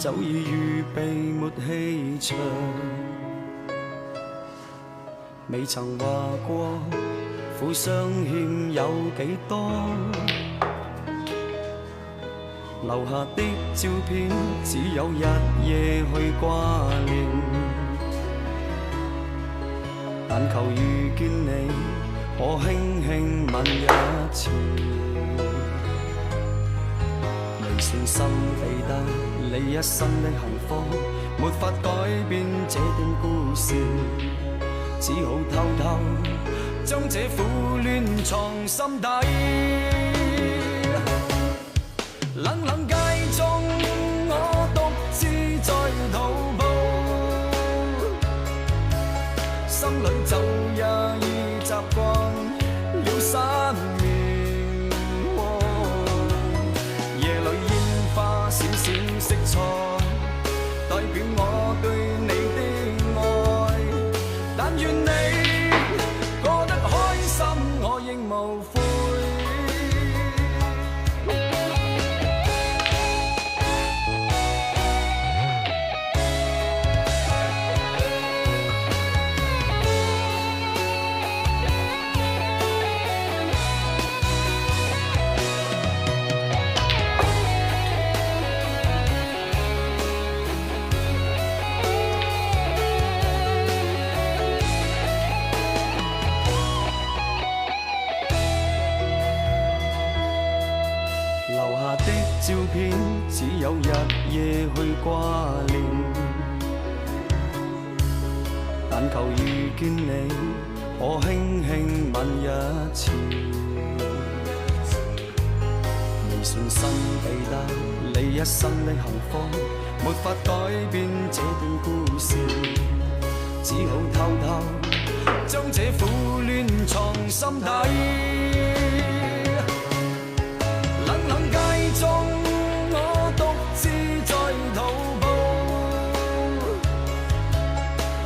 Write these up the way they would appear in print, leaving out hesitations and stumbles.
早已預備沒氣場，未曾話過苦相欠有幾多，留下的照片只有日夜去掛念，但求遇見你，可輕輕吻一次。未算心地得你一生的幸福，沒法改變這段故事，只好偷偷將這苦戀藏心底。冷冷街中，我獨自在徒步，心裏就也已習慣了失眠。夜裏煙花閃閃色彩，代表我對你的愛。但願你過得開心，我仍無悔。照片只有日夜去掛念，但求遇見你，可輕輕吻一次。未信心地得你一生的幸福，沒法改變這段故事，只好偷偷將這苦戀藏心底。中我獨自在徒步，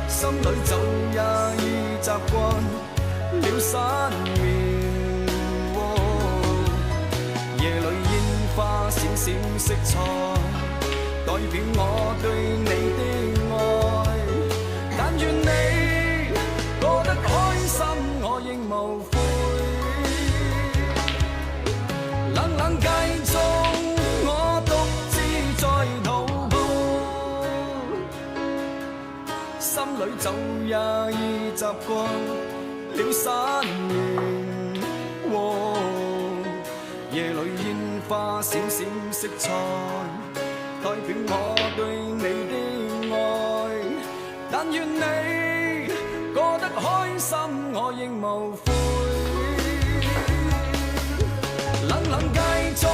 心裏就也已習慣了失眠。夜裏煙花閃閃色彩，代表我對你的愛。但願你過得開心，我仍無悔。冷冷街中，我獨自在徒步，心裏就也已習慣了失眠。夜裏煙花閃閃色彩，代表我對你的愛。但願你過得開心，我仍無悔。冷冷街中。